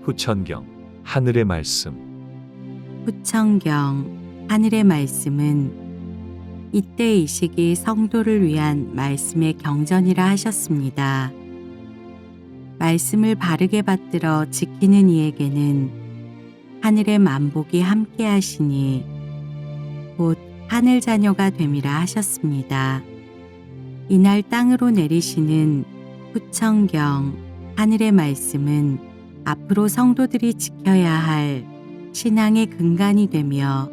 후천경 하늘의 말씀. 후천경 하늘의 말씀은 이때 이 시기 성도를 위한 말씀의 경전이라 하셨습니다. 말씀을 바르게 받들어 지키는 이에게는 하늘의 만복이 함께 하시니 곧 하늘 자녀가 됨이라 하셨습니다. 이날 땅으로 내리시는 후천경 하늘의 말씀은 앞으로 성도들이 지켜야 할 신앙의 근간이 되며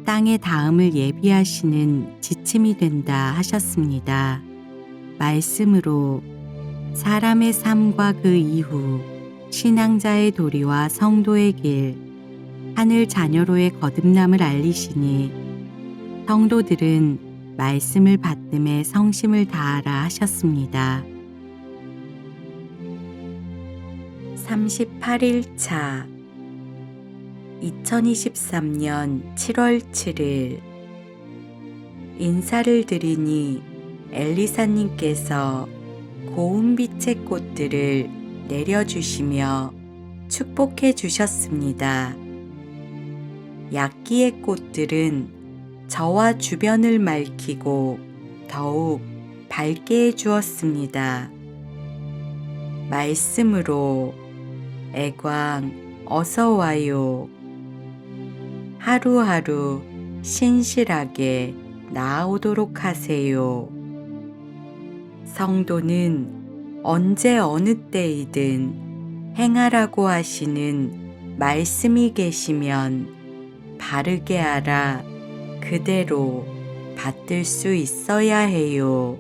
땅의 다음을 예비하시는 지침이 된다 하셨습니다. 말씀으로 사람의 삶과 그 이후 신앙자의 도리와 성도의 길, 하늘 자녀로의 거듭남을 알리시니 성도들은 말씀을 받음에 성심을 다하라 하셨습니다. 38일차 2023년 7월 7일 인사를 드리니 엘리사님께서 고운빛의 꽃들을 내려주시며 축복해 주셨습니다. 약기의 꽃들은 저와 주변을 맑히고 더욱 밝게 해주었습니다. 말씀으로 애광 어서 와요. 하루하루 신실하게 나아오도록 하세요. 성도는 언제 어느 때이든 행하라고 하시는 말씀이 계시면 바르게 알아 그대로 받들 수 있어야 해요.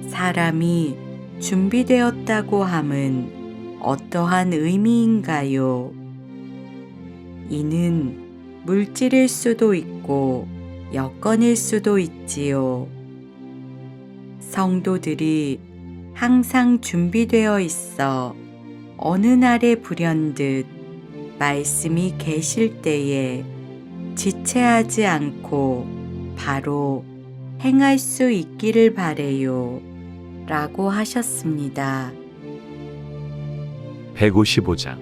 사람이 준비되었다고 함은 어떠한 의미인가요? 이는 물질일 수도 있고 여건일 수도 있지요. 성도들이 항상 준비되어 있어 어느 날에 불현듯 말씀이 계실 때에 지체하지 않고 바로 행할 수 있기를 바래요. 라고 하셨습니다. 155장.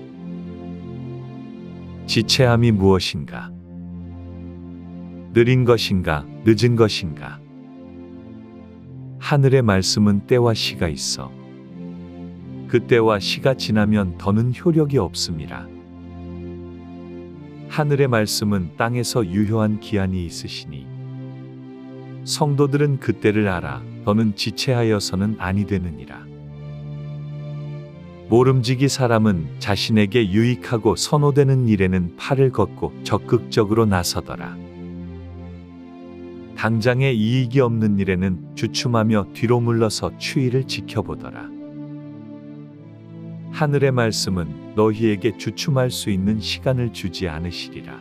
지체함이 무엇인가? 느린 것인가, 늦은 것인가? 하늘의 말씀은 때와 시가 있어. 그 때와 시가 지나면 더는 효력이 없음이라. 하늘의 말씀은 땅에서 유효한 기한이 있으시니 성도들은 그 때를 알아 더는 지체하여서는 아니 되느니라. 모름지기 사람은 자신에게 유익하고 선호되는 일에는 팔을 걷고 적극적으로 나서더라. 당장에 이익이 없는 일에는 주춤하며 뒤로 물러서 추위를 지켜보더라. 하늘의 말씀은 너희에게 주춤할 수 있는 시간을 주지 않으시리라.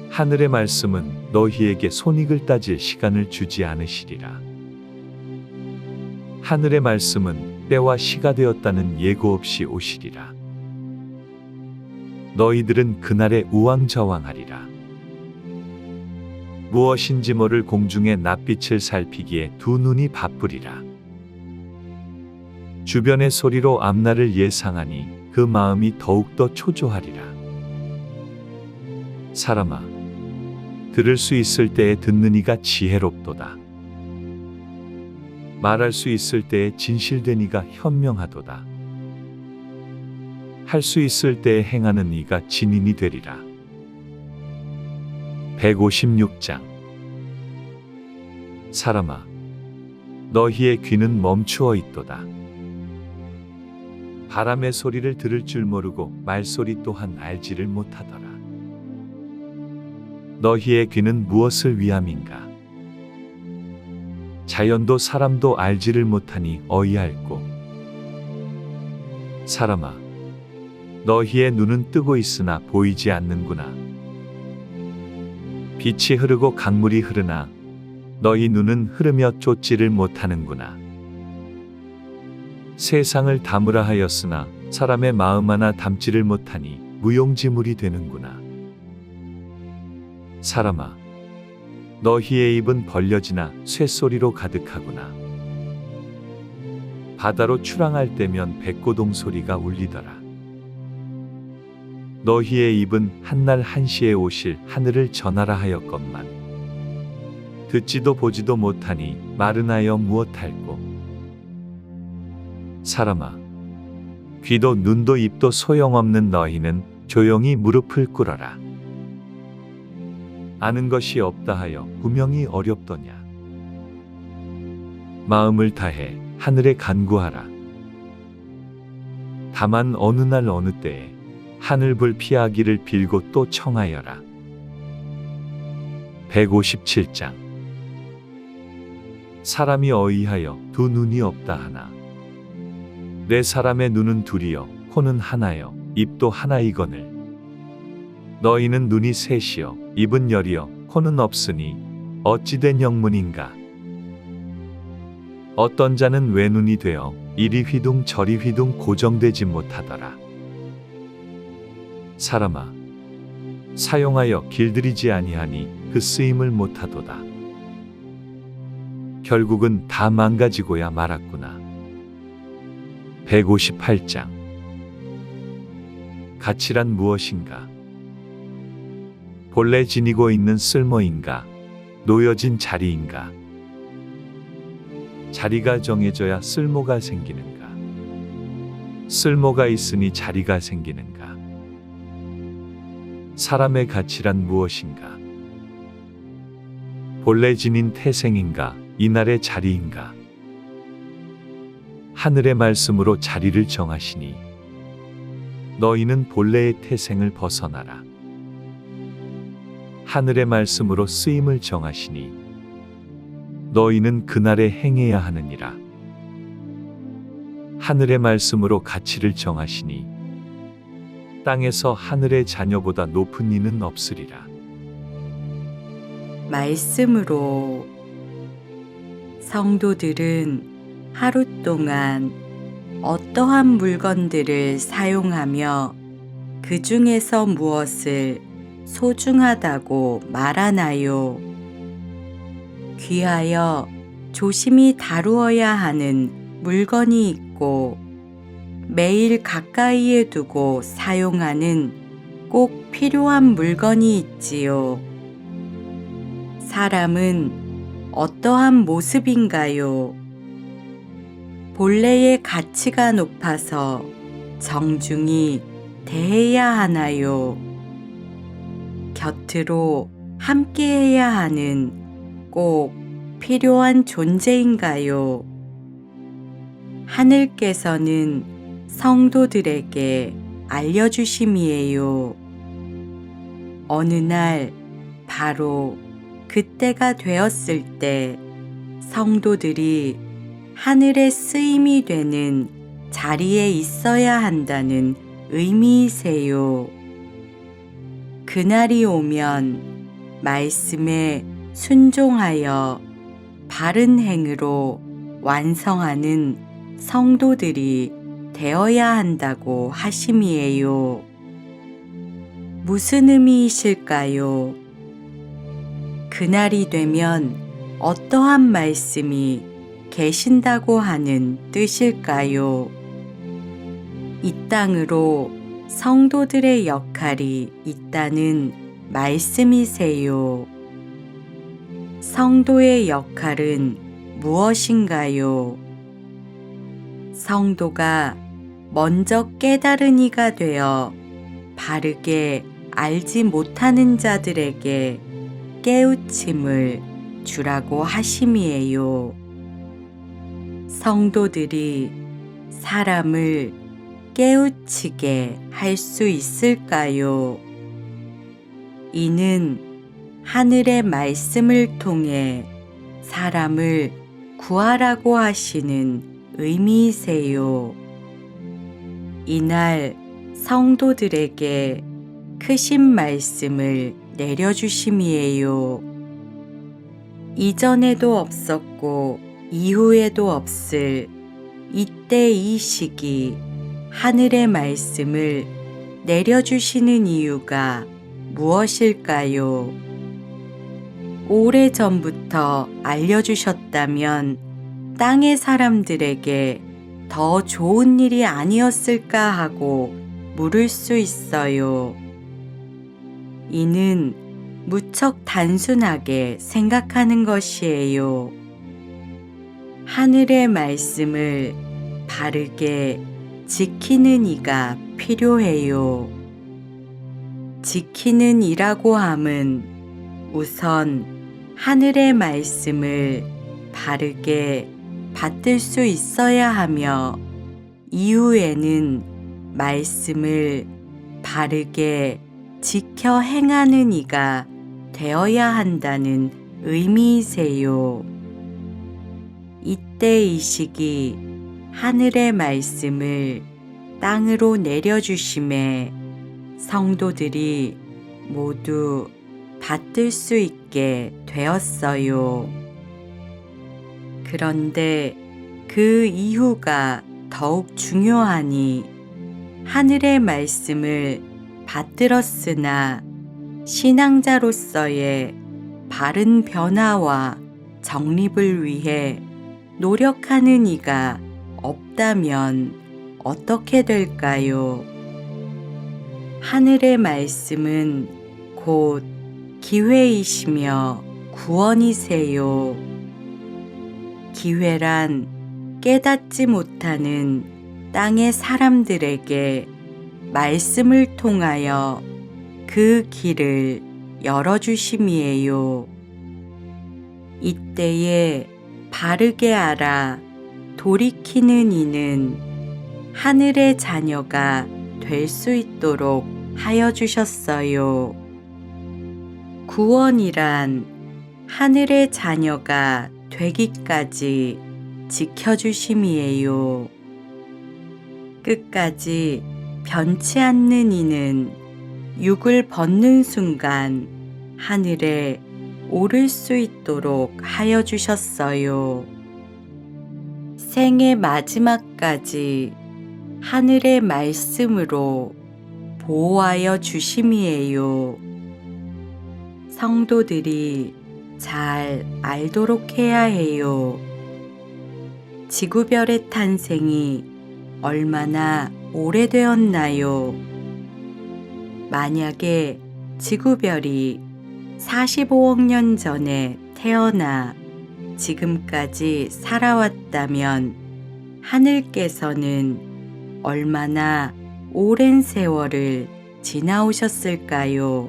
하늘의 말씀은 너희에게 손익을 따질 시간을 주지 않으시리라. 하늘의 말씀은 때와 시가 되었다는 예고 없이 오시리라. 너희들은 그날에 우왕좌왕하리라. 무엇인지 모를 공중의 낯빛을 살피기에 두 눈이 바쁘리라. 주변의 소리로 앞날을 예상하니 그 마음이 더욱더 초조하리라. 사람아, 들을 수 있을 때에 듣는 이가 지혜롭도다. 말할 수 있을 때에 진실된 이가 현명하도다. 할 수 있을 때에 행하는 이가 진인이 되리라. 156장. 사람아, 너희의 귀는 멈추어 있도다. 바람의 소리를 들을 줄 모르고 말소리 또한 알지를 못하더라. 너희의 귀는 무엇을 위함인가? 자연도 사람도 알지를 못하니 어이할꼬. 사람아, 너희의 눈은 뜨고 있으나 보이지 않는구나. 빛이 흐르고 강물이 흐르나 너희 눈은 흐르며 쫓지를 못하는구나. 세상을 담으라 하였으나 사람의 마음 하나 담지를 못하니 무용지물이 되는구나. 사람아, 너희의 입은 벌려지나 쇠소리로 가득하구나. 바다로 출항할 때면 백고동 소리가 울리더라. 너희의 입은 한날 한시에 오실 하늘을 전하라 하였건만 듣지도 보지도 못하니 말은하여 무엇할꼬. 사람아, 귀도 눈도 입도 소용없는 너희는 조용히 무릎을 꿇어라. 아는 것이 없다 하여 분명히 어렵더냐. 마음을 다해 하늘에 간구하라. 다만 어느 날 어느 때에 하늘불 피하기를 빌고 또 청하여라. 157장. 사람이 어이하여 두 눈이 없다 하나. 내 사람의 눈은 둘이요 코는 하나요 입도 하나이거늘. 너희는 눈이 셋이요 입은 열이요 코는 없으니 어찌 된 영문인가. 어떤 자는 외눈이 되어 이리 휘둥 저리 휘둥 고정되지 못하더라. 사람아, 사용하여 길들이지 아니하니 그 쓰임을 못하도다. 결국은 다 망가지고야 말았구나. 158장. 가치란 무엇인가? 본래 지니고 있는 쓸모인가? 놓여진 자리인가? 자리가 정해져야 쓸모가 생기는가? 쓸모가 있으니 자리가 생기는가? 사람의 가치란 무엇인가? 본래 지닌 태생인가? 이날의 자리인가? 하늘의 말씀으로 자리를 정하시니 너희는 본래의 태생을 벗어나라. 하늘의 말씀으로 쓰임을 정하시니 너희는 그날에 행해야 하느니라. 하늘의 말씀으로 가치를 정하시니 땅에서 하늘의 자녀보다 높은 이는 없으리라. 말씀으로 성도들은 하루 동안 어떠한 물건들을 사용하며 그 중에서 무엇을 소중하다고 말하나요? 귀하여 조심히 다루어야 하는 물건이 있고 매일 가까이에 두고 사용하는 꼭 필요한 물건이 있지요. 사람은 어떠한 모습인가요? 본래의 가치가 높아서 정중히 대해야 하나요? 곁으로 함께해야 하는 꼭 필요한 존재인가요? 하늘께서는 성도들에게 알려주심이에요. 어느 날 바로 그때가 되었을 때 성도들이 하늘의 쓰임이 되는 자리에 있어야 한다는 의미이세요. 그날이 오면 말씀에 순종하여 바른 행으로 완성하는 성도들이 되어야 한다고 하심이에요. 무슨 의미이실까요? 그날이 되면 어떠한 말씀이 계신다고 하는 뜻일까요? 이 땅으로 성도들의 역할이 있다는 말씀이세요. 성도의 역할은 무엇인가요? 성도가 먼저 깨달은 이가 되어 바르게 알지 못하는 자들에게 깨우침을 주라고 하심이에요. 성도들이 사람을 깨우치게 할 수 있을까요? 이는 하늘의 말씀을 통해 사람을 구하라고 하시는 의미이세요. 이날 성도들에게 크신 말씀을 내려주심이에요. 이전에도 없었고 이후에도 없을 이때 이 시기 하늘의 말씀을 내려주시는 이유가 무엇일까요? 오래전부터 알려주셨다면 땅의 사람들에게 더 좋은 일이 아니었을까 하고 물을 수 있어요. 이는 무척 단순하게 생각하는 것이에요. 하늘의 말씀을 바르게 지키는 이가 필요해요. 지키는 이라고 함은 우선 하늘의 말씀을 바르게 받들 수 있어야 하며 이후에는 말씀을 바르게 지켜 행하는 이가 되어야 한다는 의미이세요. 이때 이 시기 하늘의 말씀을 땅으로 내려주심에 성도들이 모두 받들 수 있게 되었어요. 그런데 그 이후가 더욱 중요하니 하늘의 말씀을 받들었으나 신앙자로서의 바른 변화와 정립을 위해 노력하는 이가 없다면 어떻게 될까요? 하늘의 말씀은 곧 기회이시며 구원이세요. 기회란 깨닫지 못하는 땅의 사람들에게 말씀을 통하여 그 길을 열어주심이에요. 이때에 바르게 알아 돌이키는 이는 하늘의 자녀가 될 수 있도록 하여 주셨어요. 구원이란 하늘의 자녀가 되기까지 지켜주심이에요. 끝까지 변치 않는 이는 육을 벗는 순간 하늘에 오를 수 있도록 하여 주셨어요. 생의 마지막까지 하늘의 말씀으로 보호하여 주심이에요. 성도들이 잘 알도록 해야 해요. 지구별의 탄생이 얼마나 오래되었나요? 만약에 지구별이 45억 년 전에 태어나 지금까지 살아왔다면 하늘께서는 얼마나 오랜 세월을 지나오셨을까요?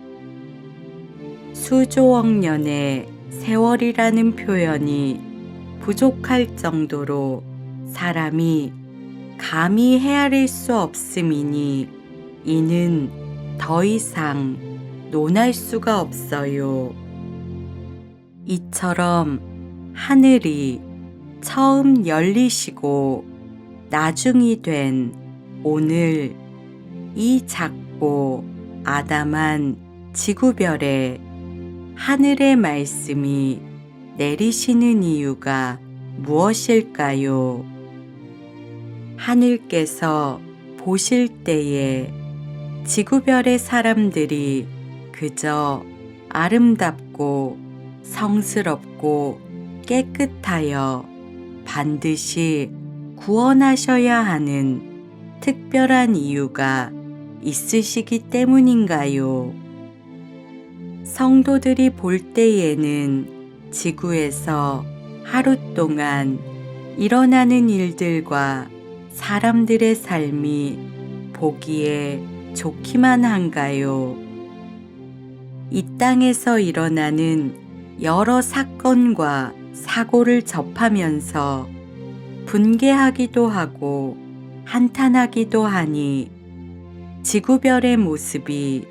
수조억 년의 세월이라는 표현이 부족할 정도로 사람이 감히 헤아릴 수 없음이니 이는 더 이상 논할 수가 없어요. 이처럼 하늘이 처음 열리시고 나중이 된 오늘 이 작고 아담한 지구별에 하늘의 말씀이 내리시는 이유가 무엇일까요? 하늘께서 보실 때에 지구별의 사람들이 그저 아름답고 성스럽고 깨끗하여 반드시 구원하셔야 하는 특별한 이유가 있으시기 때문인가요? 성도들이 볼 때에는 지구에서 하루 동안 일어나는 일들과 사람들의 삶이 보기에 좋기만 한가요? 이 땅에서 일어나는 여러 사건과 사고를 접하면서 분개하기도 하고 한탄하기도 하니 지구별의 모습이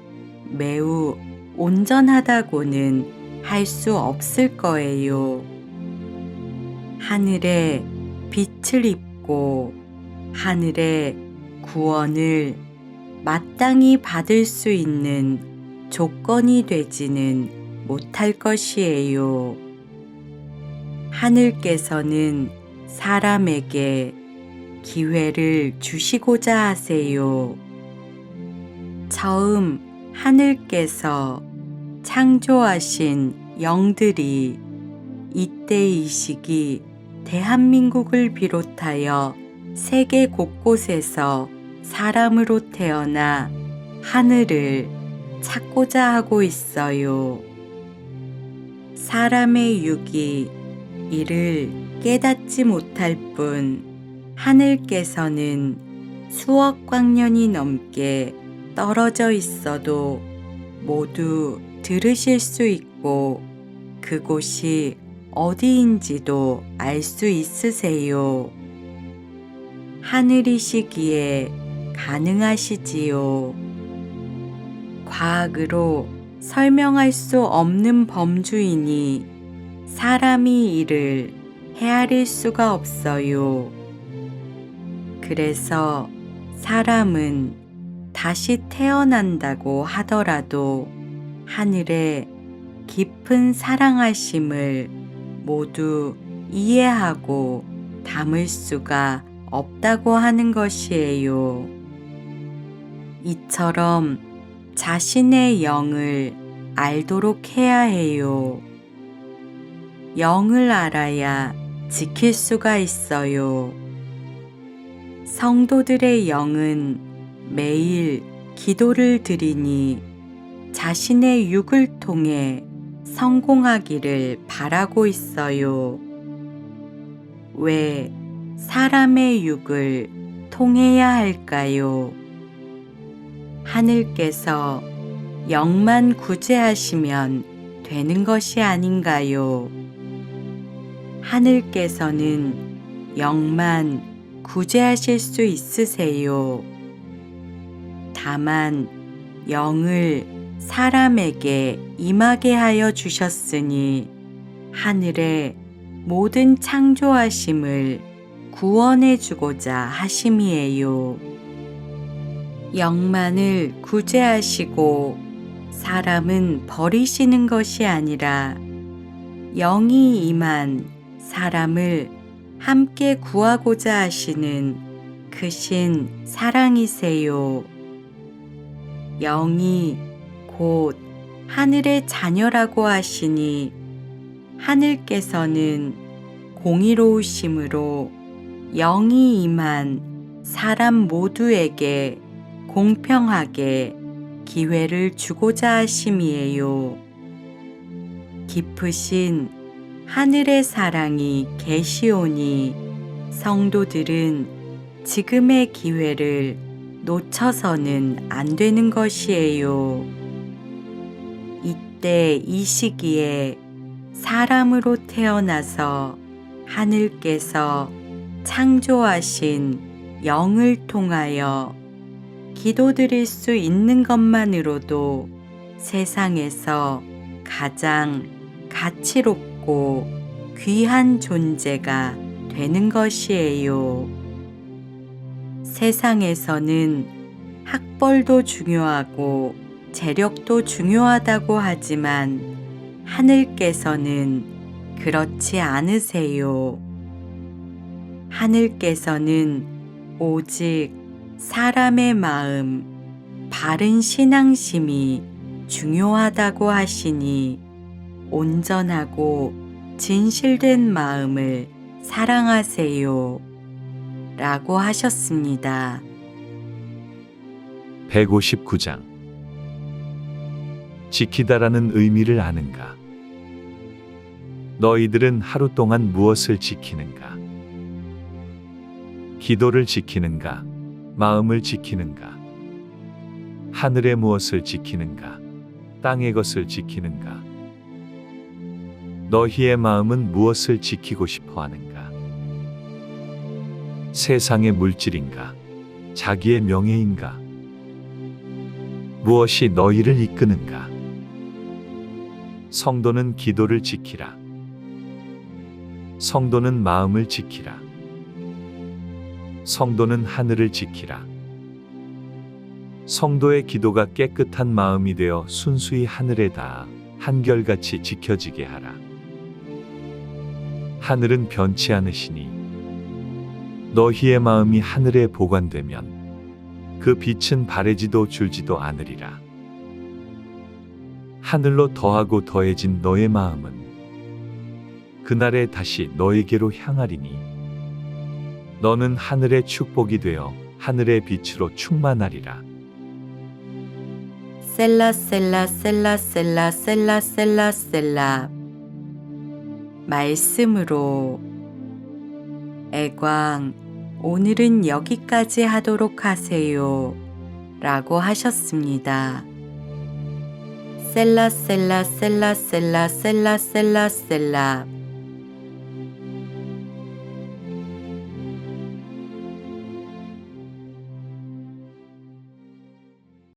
매우 온전하다고는 할 수 없을 거예요. 하늘에 빛을 입고 하늘의 구원을 마땅히 받을 수 있는 조건이 되지는 못할 것이에요. 하늘께서는 사람에게 기회를 주시고자 하세요. 처음 하늘께서 창조하신 영들이 이때 이 시기 대한민국을 비롯하여 세계 곳곳에서 사람으로 태어나 하늘을 찾고자 하고 있어요. 사람의 육이 이를 깨닫지 못할 뿐 하늘께서는 수억 광년이 넘게 떨어져 있어도 모두 들으실 수 있고 그곳이 어디인지도 알 수 있으세요. 하늘이시기에 가능하시지요. 과학으로 설명할 수 없는 범주이니 사람이 이를 헤아릴 수가 없어요. 그래서 사람은 다시 태어난다고 하더라도 하늘의 깊은 사랑하심을 모두 이해하고 담을 수가 없다고 하는 것이에요. 이처럼 자신의 영을 알도록 해야 해요. 영을 알아야 지킬 수가 있어요. 성도들의 영은 매일 기도를 드리니 자신의 육을 통해 성공하기를 바라고 있어요. 왜 사람의 육을 통해야 할까요? 하늘께서 영만 구제하시면 되는 것이 아닌가요? 하늘께서는 영만 구제하실 수 있으세요. 다만 영을 사람에게 임하게 하여 주셨으니 하늘의 모든 창조하심을 구원해 주고자 하심이에요. 영만을 구제하시고 사람은 버리시는 것이 아니라 영이 임한 사람을 함께 구하고자 하시는 크신 사랑이세요. 영이 곧 하늘의 자녀라고 하시니 하늘께서는 공의로우심으로 영이 임한 사람 모두에게 공평하게 기회를 주고자 하심이에요. 깊으신 하늘의 사랑이 계시오니 성도들은 지금의 기회를 놓쳐서는 안 되는 것이에요. 이때 이 시기에 사람으로 태어나서 하늘께서 창조하신 영을 통하여 기도드릴 수 있는 것만으로도 세상에서 가장 가치롭고 귀한 존재가 되는 것이에요. 세상에서는 학벌도 중요하고 재력도 중요하다고 하지만 하늘께서는 그렇지 않으세요. 하늘께서는 오직 사람의 마음, 바른 신앙심이 중요하다고 하시니 온전하고 진실된 마음을 사랑하세요. 라고 하셨습니다. 159장 지키다라는 의미를 아는가? 너희들은 하루 동안 무엇을 지키는가? 기도를 지키는가? 마음을 지키는가? 하늘의 무엇을 지키는가? 땅의 것을 지키는가? 너희의 마음은 무엇을 지키고 싶어 하는가? 세상의 물질인가? 자기의 명예인가? 무엇이 너희를 이끄는가? 성도는 기도를 지키라. 성도는 마음을 지키라. 성도는 하늘을 지키라. 성도의 기도가 깨끗한 마음이 되어 순수히 하늘에 닿아 한결같이 지켜지게 하라. 하늘은 변치 않으시니 너희의 마음이 하늘에 보관되면 그 빛은 바래지도 줄지도 않으리라. 하늘로 더하고 더해진 너의 마음은 그날에 다시 너에게로 향하리니 너는 하늘의 축복이 되어 하늘의 빛으로 충만하리라. 셀라 셀라 셀라 셀라 셀라 셀라 셀라. 말씀으로 애광, 오늘은 여기까지 하도록 하세요 라고 하셨습니다. 셀라 셀라 셀라 셀라 셀라 셀라 셀라.